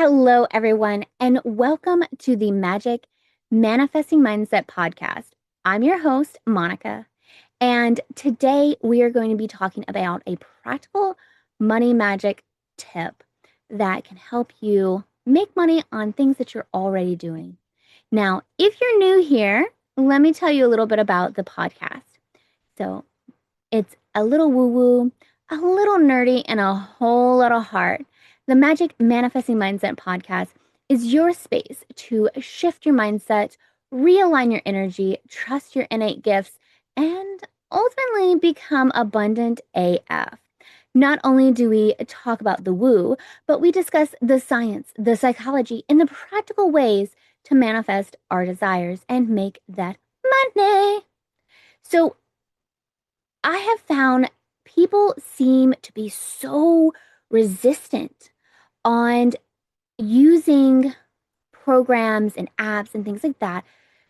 Hello, everyone, and welcome to the Magic Manifesting Mindset podcast. I'm your host, Monica, and today we are going to be talking about a practical money magic tip that can help you make money on things that you're already doing. Now, if you're new here, let me tell you a little bit about the podcast. So, it's a little woo woo, a little nerdy, and a whole lot of heart. The Magic Manifesting Mindset podcast is your space to shift your mindset, realign your energy, trust your innate gifts, and ultimately become abundant AF. Not only do we talk about the woo, but we discuss the science, the psychology, and the practical ways to manifest our desires and make that money. So, I have found people seem to be so resistant on using programs and apps and things like that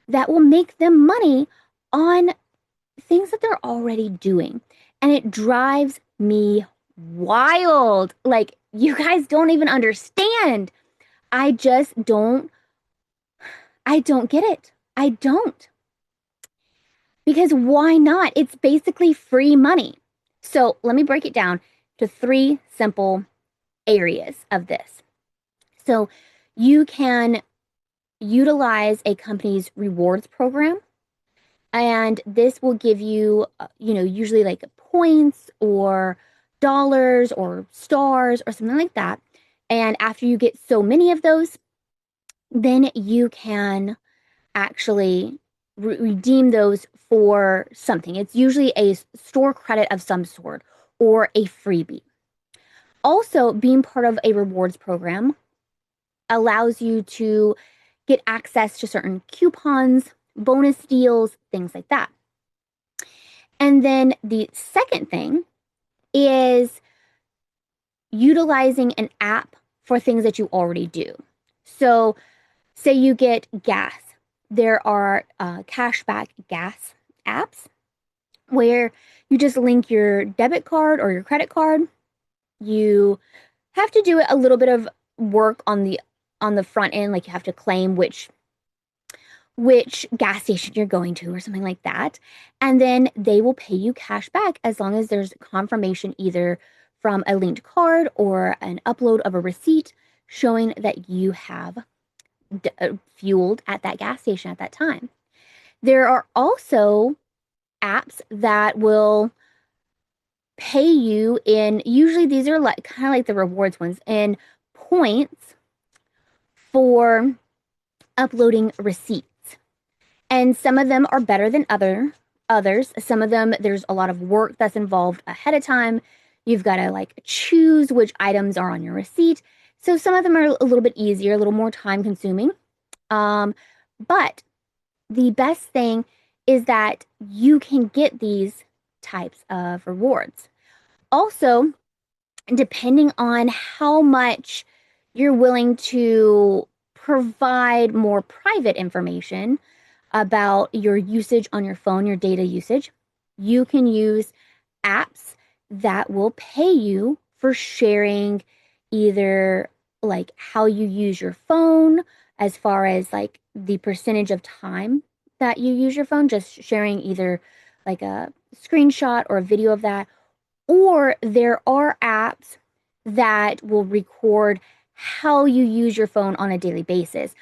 that will make them money on things that they're already doing. And it drives me wild. Like, you guys don't even understand. I just don't get it. I don't. Because why not? It's basically free money. So let me break it down to three simple areas of this. So you can utilize a company's rewards program, and this will give you, usually like points or dollars or stars or something like that. And after you get so many of those, then you can actually redeem those for something. It's usually a store credit of some sort or a freebie. Also, being part of a rewards program allows you to get access to certain coupons, bonus deals, things like that. And then the second thing is utilizing an app for things that you already do. So, say you get gas. There are cashback gas apps where you just link your debit card or your credit card. You have to do a little bit of work on the front end, like you have to claim which gas station you're going to or something like that. And then they will pay you cash back as long as there's confirmation either from a linked card or an upload of a receipt showing that you have fueled at that gas station at that time. There are also apps that will pay you in, usually these are like kind of like the rewards ones, in points for uploading receipts. And some of them are better than others. Some of them there's a lot of work that's involved ahead of time. You've got to like choose which items are on your receipt. So some of them are a little bit easier, a little more time consuming. But the best thing is that you can get these types of rewards. Also, depending on how much you're willing to provide more private information about your usage on your phone, your data usage, you can use apps that will pay you for sharing either like how you use your phone, as far as like the percentage of time that you use your phone, just sharing either like a screenshot or a video of that. Or there are apps that will record how you use your phone on a daily basis.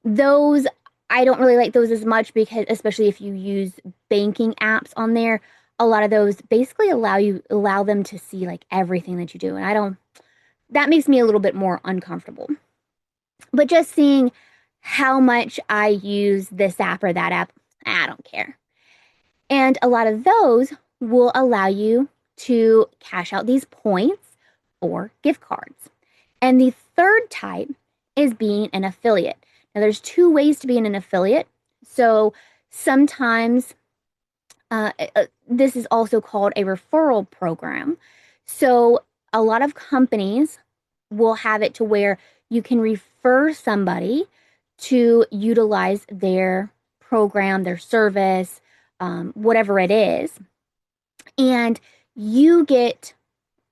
Those, I don't really like those as much because, especially if you use banking apps on there, a lot of those basically allow them to see like everything that you do. And that makes me a little bit more uncomfortable. But just seeing how much I use this app or that app, I don't care. And a lot of those will allow you to cash out these points or gift cards. And the third type is being an affiliate. Now, there's two ways to be an affiliate. So sometimes this is also called a referral program. So a lot of companies will have it to where you can refer somebody to utilize their program, their service, whatever it is. And you get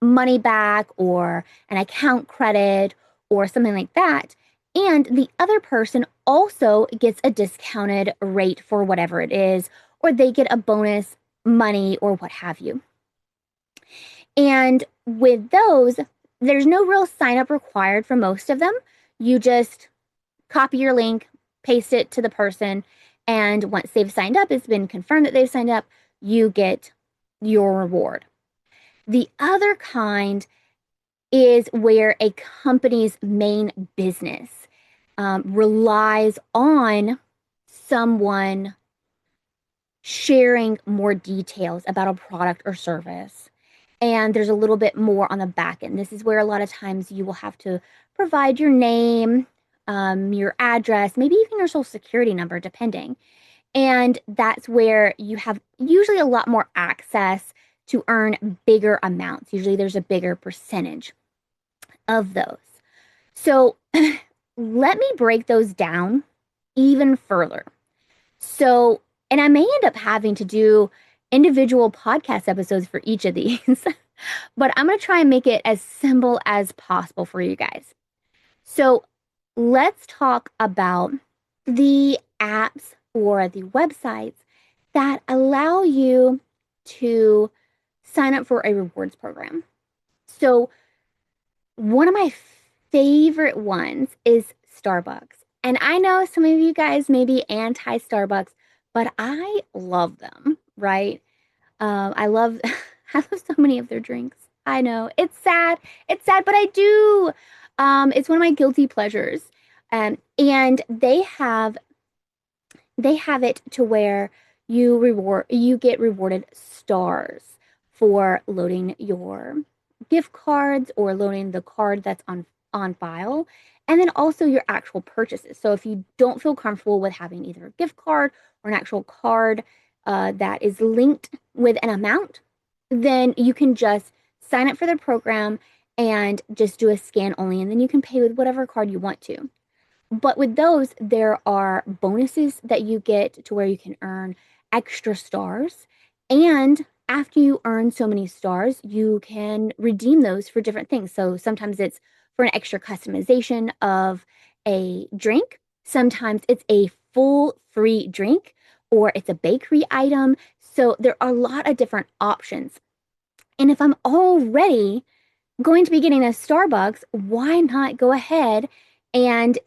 money back or an account credit or something like that. And the other person also gets a discounted rate for whatever it is, or they get a bonus money or what have you. And with those, there's no real sign up required for most of them. You just copy your link, paste it to the person, and once they've signed up, it's been confirmed that they've signed up, you get your reward. The other kind is where a company's main business relies on someone sharing more details about a product or service. And there's a little bit more on the back end. This is where a lot of times you will have to provide your name, your address, maybe even your social security number, depending. And that's where you have usually a lot more access to earn bigger amounts. Usually there's a bigger percentage of those. So let me break those down even further. So, and I may end up having to do individual podcast episodes for each of these, but I'm going to try and make it as simple as possible for you guys. So, let's talk about the apps or the websites that allow you to sign up for a rewards program. So, one of my favorite ones is Starbucks. And I know some of you guys may be anti Starbucks, but I love them, right? I love I love so many of their drinks. I know. It's sad. It's sad, but I do. It's one of my guilty pleasures. And they have it to where you get rewarded stars for loading your gift cards or loading the card that's on file, and then also your actual purchases. So if you don't feel comfortable with having either a gift card or an actual card that is linked with an amount, then you can just sign up for the program and just do a scan only, and then you can pay with whatever card you want to. But with those, there are bonuses that you get to where you can earn extra stars. And after you earn so many stars, you can redeem those for different things. So sometimes it's for an extra customization of a drink, sometimes it's a full free drink, or it's a bakery item. So there are a lot of different options. And if I'm already going to be getting a Starbucks, why not go ahead and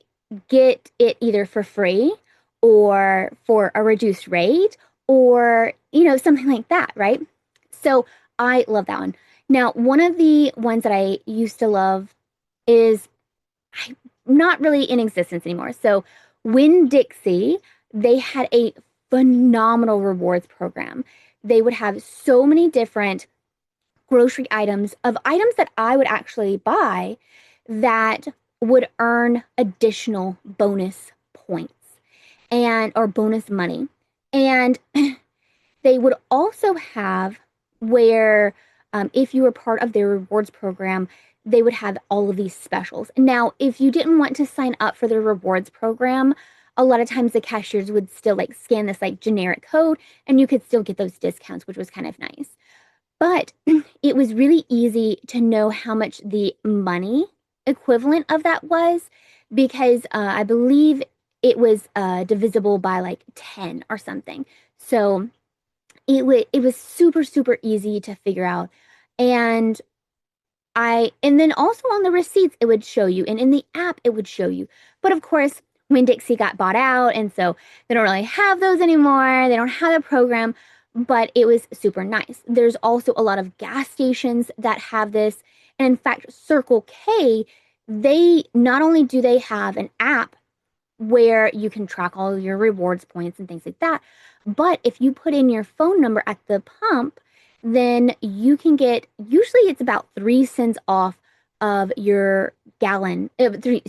get it either for free or for a reduced rate or, something like that, right? So I love that one. Now, one of the ones that I used to love is not really in existence anymore. So Winn-Dixie, they had a phenomenal rewards program. They would have so many different grocery items that I would actually buy that would earn additional bonus points or bonus money. And they would also have where if you were part of their rewards program, they would have all of these specials. Now, if you didn't want to sign up for their rewards program, a lot of times the cashiers would still scan this generic code and you could still get those discounts, which was kind of nice. But it was really easy to know how much the money equivalent of that was because I believe it was divisible by 10 or something. So it was super, super easy to figure out. And then also on the receipts, it would show you. And in the app, it would show you. But of course, Winn-Dixie got bought out. And so they don't really have those anymore. They don't have a program, but it was super nice. There's also a lot of gas stations that have this. And in fact, Circle K, they not only do they have an app where you can track all of your rewards points and things like that, but if you put in your phone number at the pump, then you can get, usually it's about 3 cents off of your gallon, 3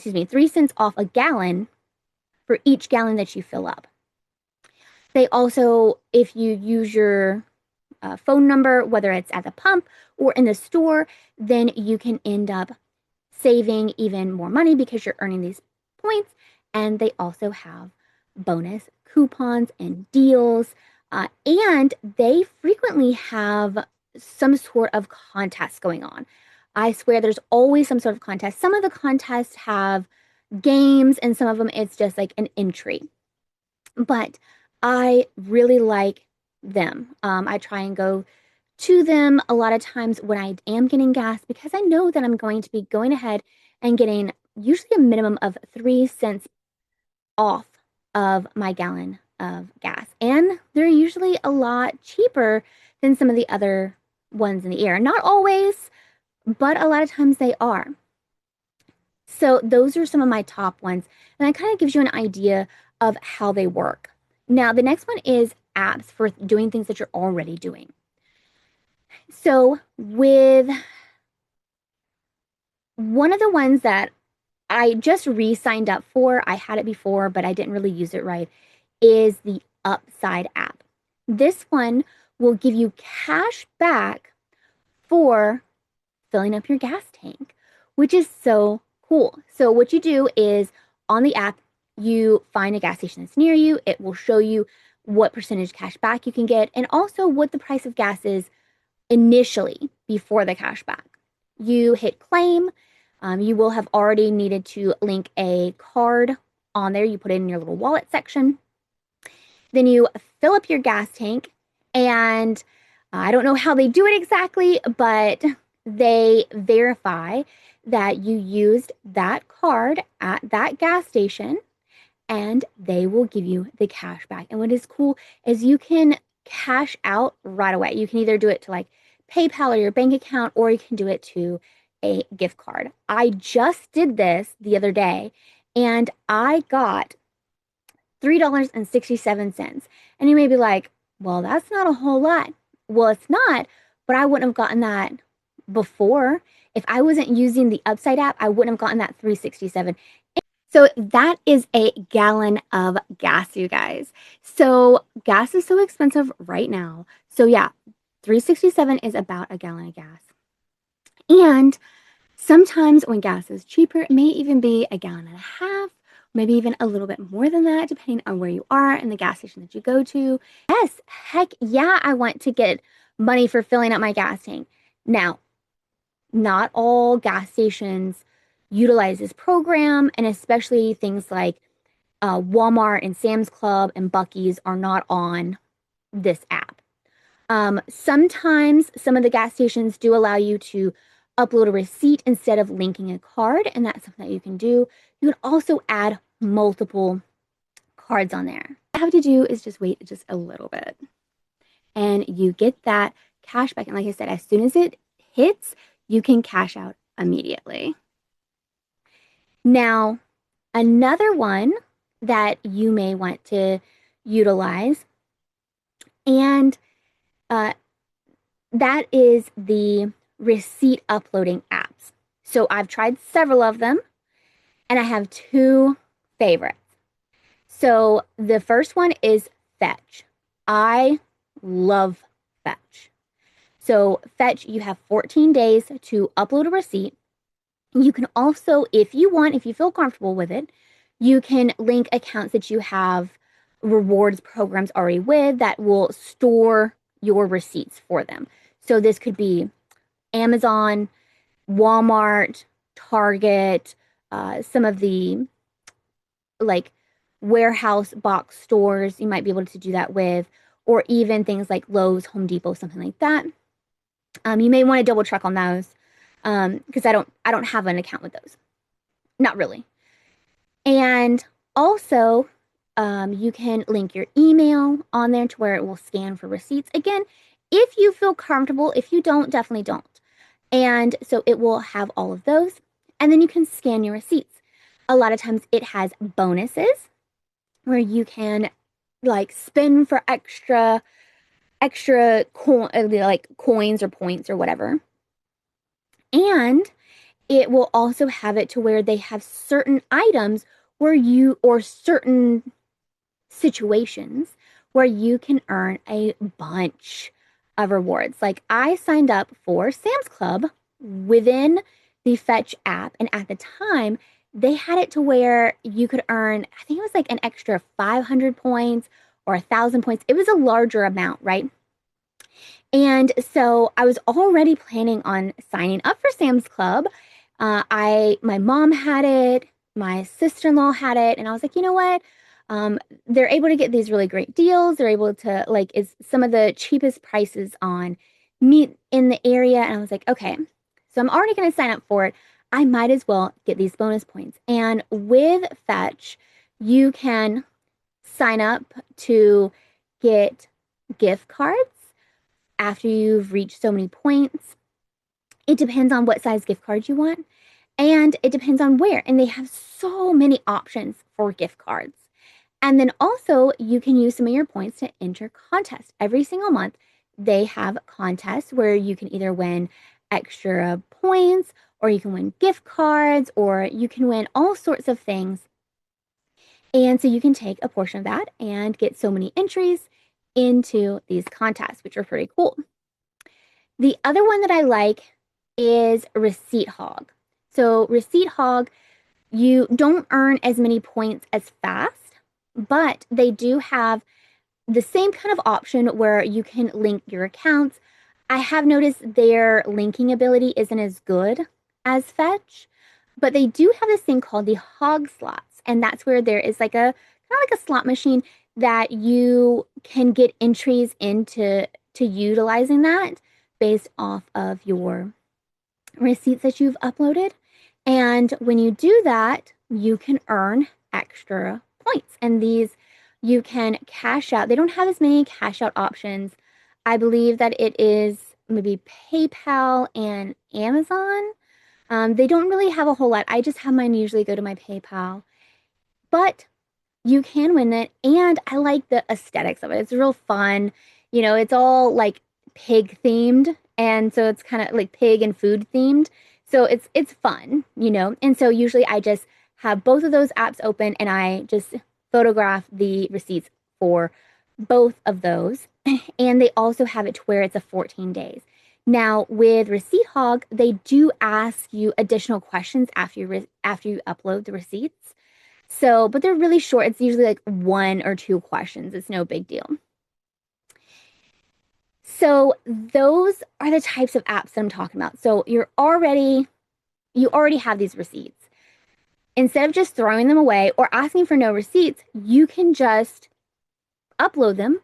cents off a gallon for each gallon that you fill up. They also, if you use your phone number, whether it's at the pump or in the store, then you can end up saving even more money because you're earning these points. And they also have bonus coupons and deals. And they frequently have some sort of contest going on. I swear there's always some sort of contest. Some of the contests have games and some of them it's just like an entry. But I really like them. I try and go to them a lot of times when I am getting gas because I know that I'm going to be going ahead and getting usually a minimum of 3 cents off of my gallon of gas. And they're usually a lot cheaper than some of the other ones in the air. Not always, but a lot of times they are. So those are some of my top ones. And that kind of gives you an idea of how they work. Now, the next one is apps for doing things that you're already doing. So with one of the ones that I just re-signed up for, I had it before, but I didn't really use it right, is the Upside app. This one will give you cash back for filling up your gas tank, which is so cool. So what you do is on the app, you find a gas station that's near you. It will show you what percentage cash back you can get and also what the price of gas is initially before the cash back. You hit claim. You will have already needed to link a card on there. You put it in your little wallet section. Then you fill up your gas tank, and I don't know how they do it exactly, but they verify that you used that card at that gas station and they will give you the cash back. And what is cool is you can cash out right away. You can either do it to like PayPal or your bank account, or you can do it to a gift card. I just did this the other day and I got $3.67. And you may be like, well, that's not a whole lot. Well, it's not, but I wouldn't have gotten that before. If I wasn't using the Upside app, I wouldn't have gotten that 367. So that is a gallon of gas, you guys. So gas is so expensive right now. So yeah, 367 is about a gallon of gas. And sometimes when gas is cheaper, it may even be a gallon and a half, maybe even a little bit more than that, depending on where you are and the gas station that you go to. Yes, heck yeah, I want to get money for filling up my gas tank. Now, not all gas stations utilize this program, and especially things like Walmart and Sam's Club and Buc-ee's are not on this app. Sometimes some of the gas stations do allow you to upload a receipt instead of linking a card, and that's something that you can do. You can also add multiple cards on there. All you have to do is just wait just a little bit, and you get that cash back. And like I said, as soon as it hits, you can cash out immediately. Now, another one that you may want to utilize, and that is the receipt uploading apps. So I've tried several of them, and I have two favorites. So the first one is Fetch. I love Fetch. So Fetch, you have 14 days to upload a receipt. You can also, if you want, if you feel comfortable with it, you can link accounts that you have rewards programs already with that will store your receipts for them. So this could be Amazon, Walmart, Target, some of the like warehouse box stores you might be able to do that with, or even things like Lowe's, Home Depot, something like that. You may want to double check on those because I don't have an account with those. Not really. And also, you can link your email on there to where it will scan for receipts. Again, if you feel comfortable. If you don't, definitely don't. And so it will have all of those. And then you can scan your receipts. A lot of times it has bonuses where you can like spin for extra like coins or points or whatever. And it will also have it to where they have certain items where you, or certain situations where you can earn a bunch of rewards. Like I signed up for Sam's Club within the Fetch app, and at the time they had it to where you could earn, I think it was like an extra 500 points or 1,000 points. It was a larger amount, right? And so I was already planning on signing up for Sam's Club. My mom had it, my sister-in-law had it, and I was like, you know what? They're able to get these really great deals. They're able to like is some of the cheapest prices on meat in the area. And I was like, okay, so I'm already going to sign up for it. I might as well get these bonus points. And with Fetch, you can sign up to get gift cards after you've reached so many points. It depends on what size gift card you want, and it depends on where. And they have so many options for gift cards. And then also, you can use some of your points to enter contests. Every single month, they have contests where you can either win extra points, or you can win gift cards, or you can win all sorts of things. And so you can take a portion of that and get so many entries into these contests, which are pretty cool. The other one that I like is Receipt Hog. So, Receipt Hog, you don't earn as many points as fast, but they do have the same kind of option where you can link your accounts. I have noticed their linking ability isn't as good as Fetch, but they do have this thing called the hog slots, and that's where there is like a kind of like a slot machine that you can get entries into to utilizing that based off of your receipts that you've uploaded. And when you do that, you can earn extra points. And these you can cash out. They don't have as many cash out options. I believe that it is maybe PayPal and Amazon. They don't really have a whole lot. I just have mine usually go to my PayPal. But you can win it, and I like the aesthetics of it. It's real fun. It's all like pig themed, and so it's kind of like pig and food themed. So it's fun. And so usually I just have both of those apps open and I just photograph the receipts for both of those. And they also have it to where it's a 14 days. Now, with Receipt Hog, they do ask you additional questions after you upload the receipts. So, but they're really short. It's usually like 1 or 2 questions. It's no big deal. So, those are the types of apps that I'm talking about. So, you already have these receipts. Instead of just throwing them away or asking for no receipts, you can just upload them,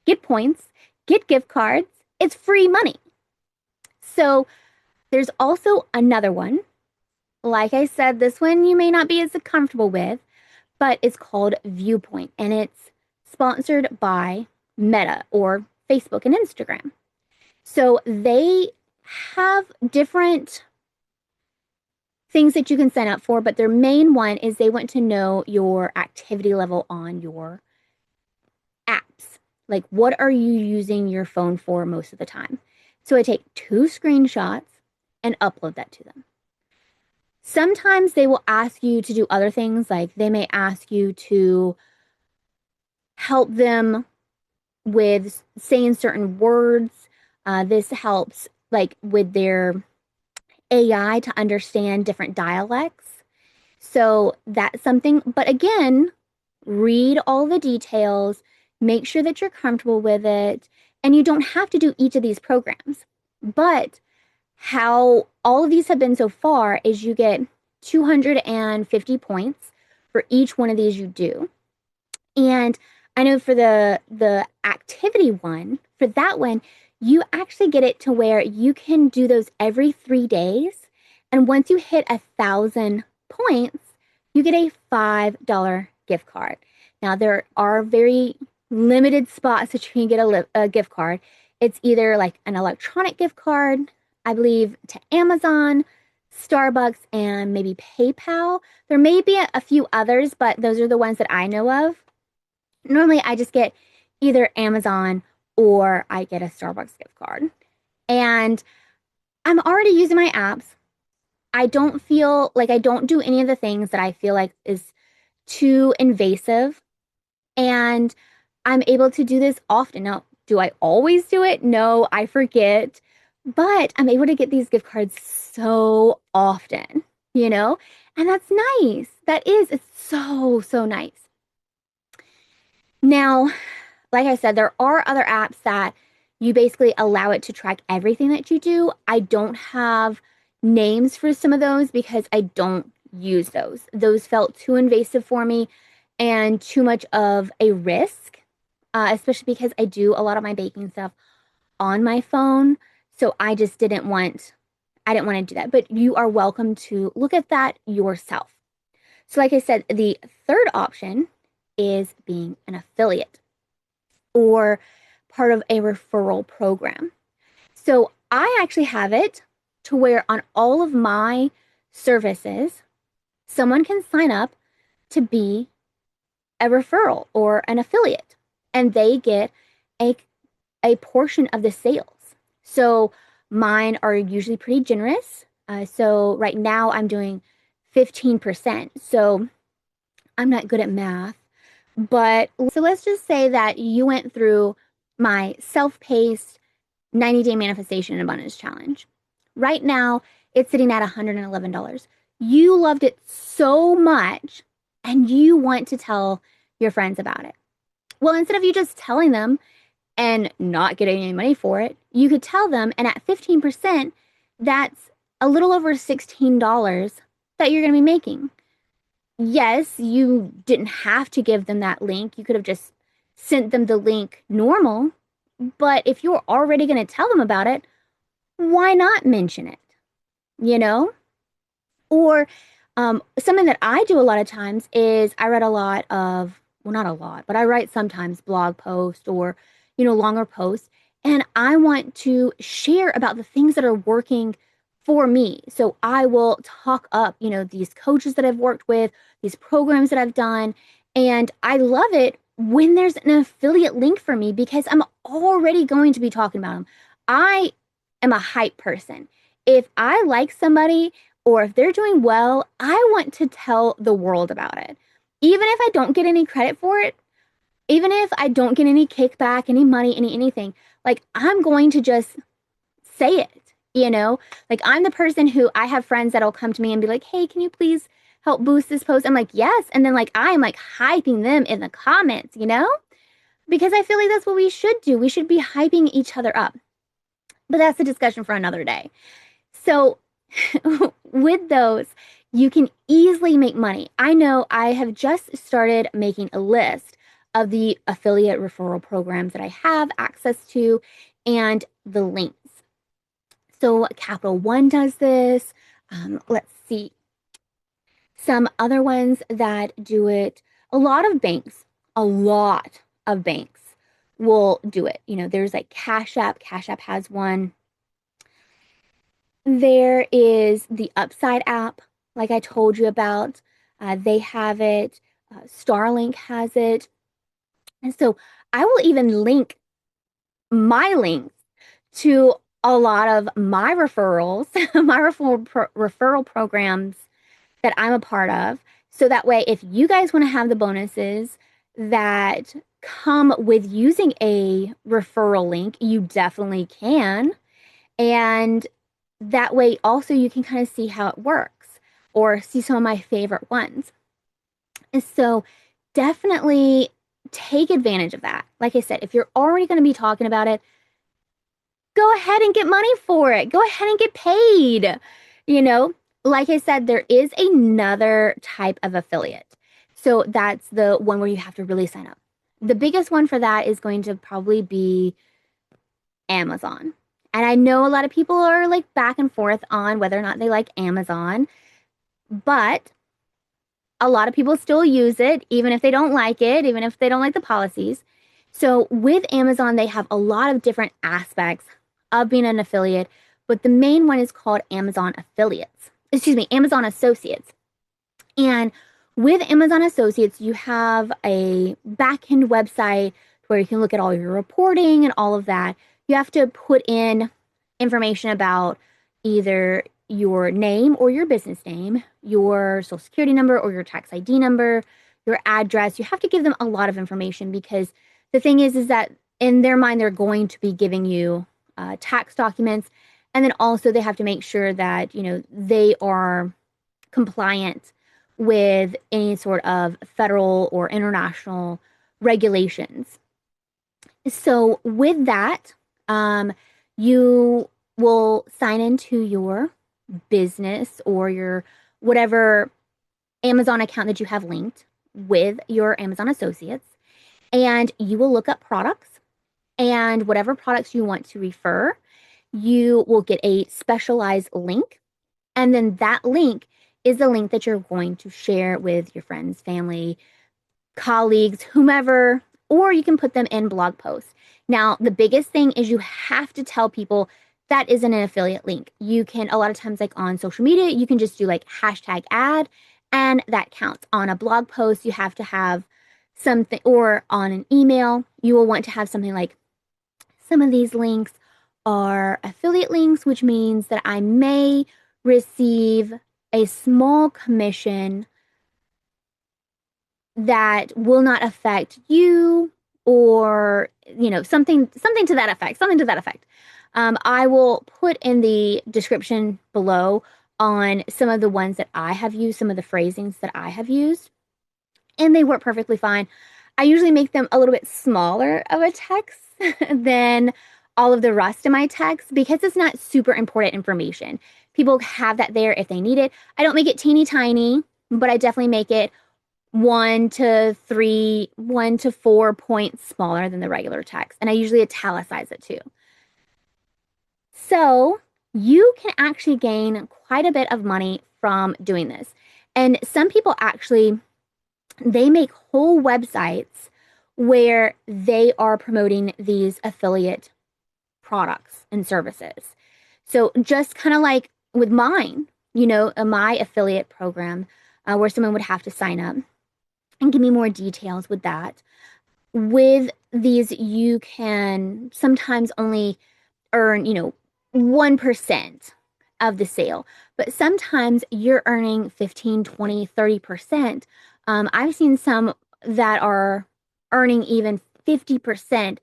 get points, get gift cards. It's free money. So, there's also another one. Like I said, this one you may not be as comfortable with, but it's called Viewpoint, and it's sponsored by Meta or Facebook and Instagram. So they have different things that you can sign up for, but their main one is they want to know your activity level on your apps. Like, what are you using your phone for most of the time? So I take 2 screenshots and upload that to them. Sometimes they will ask you to do other things, like they may ask you to help them with saying certain words. This helps, like, with their AI to understand different dialects. So that's something. But again, read all the details, make sure that you're comfortable with it, and you don't have to do each of these programs. But how all of these have been so far is you get 250 points for each one of these you do. And I know for the activity one, for that one, you actually get it to where you can do those every 3 days. And once you hit 1,000 points, you get a $5 gift card. Now, there are very limited spots that you can get a gift card. It's either like an electronic gift card, I believe, to Amazon, Starbucks, and maybe PayPal. There may be a few others, but those are the ones that I know of. Normally, I just get either Amazon or I get a Starbucks gift card. And I'm already using my apps. I don't feel like I don't do any of the things that I feel like is too invasive. And I'm able to do this often. Now, do I always do it? No, I forget. But I'm able to get these gift cards so often. And that's nice. It's so, so nice. Now, like I said, there are other apps that you basically allow it to track everything that you do. I don't have names for some of those because I don't use those. Those felt too invasive for me and too much of a risk, especially because I do a lot of my baking stuff on my phone. So I just I didn't want to do that. But you are welcome to look at that yourself. So, like I said, the third option is being an affiliate or part of a referral program. So I actually have it to where on all of my services, someone can sign up to be a referral or an affiliate, and they get a, a portion of the sales. So mine are usually pretty generous. So right now I'm doing 15%. So I'm not good at math, but so let's just say that you went through my self paced 90-day manifestation and abundance challenge. Right now, it's sitting at $111. You loved it so much and you want to tell your friends about it. Well, instead of you just telling them and not getting any money for it, you could tell them, and at 15%, that's a little over $16 that you're going to be making. Yes, you didn't have to give them that link. You could have just sent them the link normal. But if you're already going to tell them about it, why not mention it? You know? Or something that I do a lot of times is I write a lot of, well, not a lot, but I write sometimes blog posts or, longer posts. And I want to share about the things that are working for me. So I will talk up, these coaches that I've worked with, these programs that I've done. And I love it when there's an affiliate link for me because I'm already going to be talking about them. I am a hype person. If I like somebody or if they're doing well, I want to tell the world about it. Even if I don't get any credit for it, even if I don't get any kickback, any money, anything, like I'm going to just say it. Like I'm the person who I have friends that'll come to me and be like, hey, can you please help boost this post? I'm like, yes. And then like I'm like hyping them in the comments, because I feel like that's what we should do. We should be hyping each other up. But that's a discussion for another day. So with those, you can easily make money. I know I have just started making a list of the affiliate referral programs that I have access to and the links. So Capital One does this. Let's see. Some other ones that do it, a lot of banks will do it. There's like Cash App. Cash App has one. There is the Upside app, like I told you about. They have it. Starlink has it. And so I will even link my links to a lot of my referrals, my referral programs that I'm a part of. So that way, if you guys want to have the bonuses that come with using a referral link, you definitely can. And that way, also, you can kind of see how it works or see some of my favorite ones. And so, definitely take advantage of that. Like I said, if you're already going to be talking about it, go ahead and get money for it. Go ahead and get paid. Like I said, there is another type of affiliate. So that's the one where you have to really sign up. The biggest one for that is going to probably be Amazon. And I know a lot of people are like back and forth on whether or not they like Amazon, but a lot of people still use it, even if they don't like it, even if they don't like the policies. So with Amazon, they have a lot of different aspects of being an affiliate, but the main one is called Amazon Amazon Associates. And with Amazon Associates, you have a back-end website where you can look at all your reporting and all of that. You have to put in information about either your name or your business name, your social security number or your tax ID number, your address. You have to give them a lot of information because the thing is that in their mind, they're going to be giving you tax documents. And then also they have to make sure that, they are compliant with any sort of federal or international regulations. So with that, You will sign into your business or your whatever Amazon account that you have linked with your Amazon associates, and you will look up products and whatever products you want to refer, you will get a specialized link. And then that link is the link that you're going to share with your friends, family, colleagues, whomever, or you can put them in blog posts. Now, the biggest thing is you have to tell people that isn't an affiliate link. You can, a lot of times, like on social media, you can just do like hashtag ad, and that counts. On a blog post, you have to have something, or on an email, you will want to have something like some of these links are affiliate links, which means that I may receive a small commission that will not affect you, or something to that effect. I will put in the description below on some of the ones that I have used, some of the phrasings that I have used, and they work perfectly fine. I usually make them a little bit smaller of a text than all of the rest of my text because it's not super important information. People have that there if they need it. I don't make it teeny tiny, but I definitely make it 1 to 4 points smaller than the regular text. And I usually italicize it too. So you can actually gain quite a bit of money from doing this. And some people actually, they make whole websites where they are promoting these affiliate products and services. So just kind of like with mine, my affiliate program, where someone would have to sign up and give me more details with that. With these, you can sometimes only earn, 1% of the sale, but sometimes you're earning 15, 20, 30%. I've seen some that are earning even 50%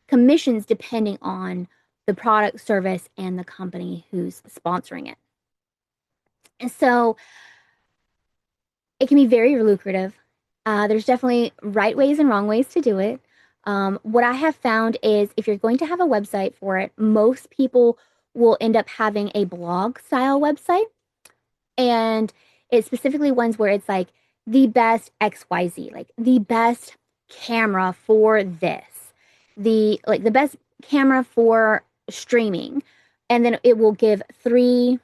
commissions depending on the product, service, and the company who's sponsoring it. And so it can be very lucrative. There's definitely right ways and wrong ways to do it. What I have found is if you're going to have a website for it, most people will end up having a blog style website. And it's specifically ones where it's like the best XYZ, like the best camera for this, the best camera for streaming. And then it will give 3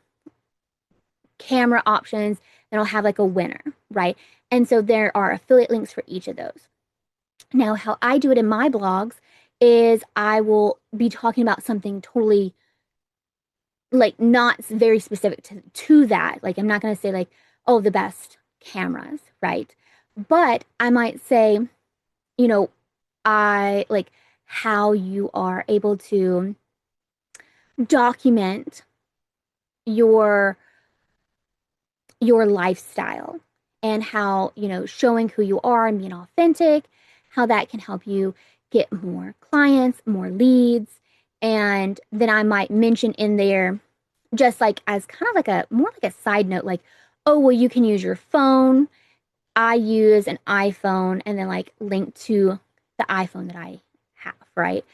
camera options, and it'll have like a winner, right? And so there are affiliate links for each of those. Now, how I do it in my blogs is I will be talking about something totally like not very specific to that. Like I'm not going to say like, oh, the best cameras, right? But I might say, I like how you are able to document your lifestyle and how, showing who you are and being authentic, how that can help you get more clients, more leads. And then I might mention in there, just like as kind of like a more like a side note, like, oh, well, you can use your phone. I use an iPhone, and then like link to the iPhone that I have, right?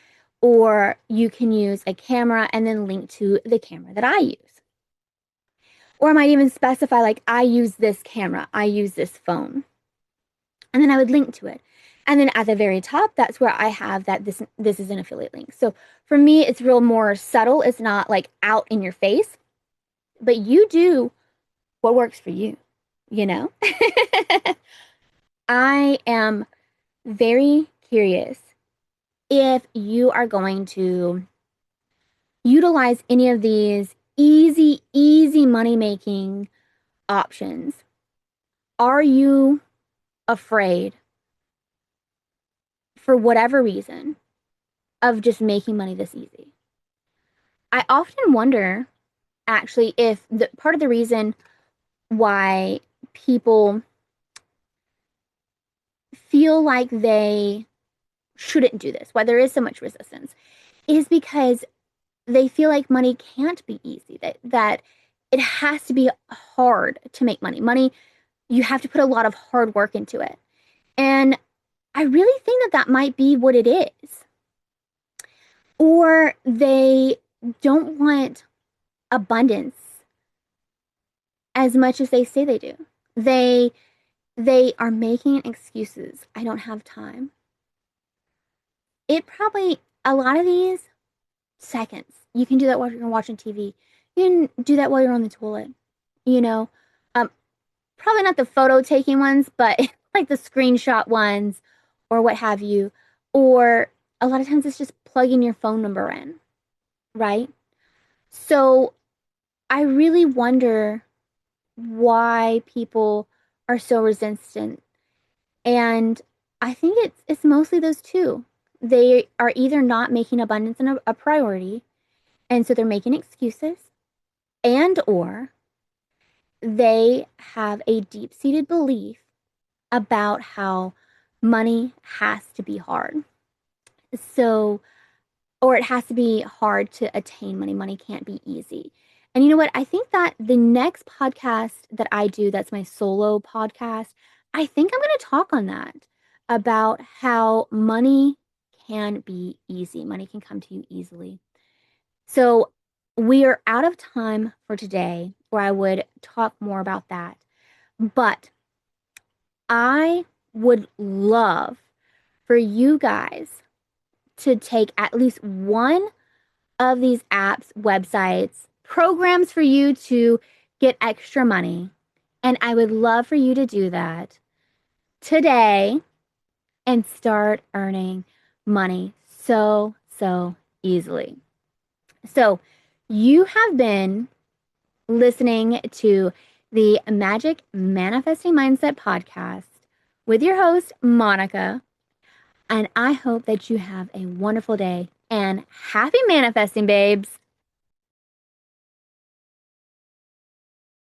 Or you can use a camera and then link to the camera that I use. Or I might even specify like, I use this camera, I use this phone. And then I would link to it. And then at the very top, that's where I have that this is an affiliate link. So for me, it's real more subtle. It's not like out in your face, but you do what works for you, you know? I am very curious if you are going to utilize any of these easy money-making options. Are you afraid, for whatever reason, of just making money this easy? I often wonder, actually, if part of the reason why people feel like they shouldn't do this, why there is so much resistance, is because they feel like money can't be easy, that it has to be hard to make money. Money, you have to put a lot of hard work into it. And I really think that might be what it is. or they don't want abundance as much as they say they do. They they are making excuses. I don't have time. It probably a lot of these seconds. You can do that while you're watching TV. You can do that while you're on the toilet. You know, um, probably not the photo taking ones, but like the screenshot ones or what have you. Or a lot of times it's just plugging your phone number in, right? So I really wonder why people are so resistant. And I think it's mostly those two. They are either not making abundance a priority, and so they're making excuses, and or they have a deep-seated belief about how money has to be hard. So, or it has to be hard to attain money. Money can't be easy. And you know what? I think that the next podcast that I do, that's my solo podcast, I think I'm going to talk on that about how money can be easy. Money can come to you easily. So we are out of time for today, where I would talk more about that. But I would love for you guys to take at least one of these apps, websites, programs for you to get extra money. And I would love for you to do that today and start earning money so easily. So, you have been listening to the Magick Manifesting Mindset podcast with your host, Monica. And I hope that you have a wonderful day and happy manifesting, babes.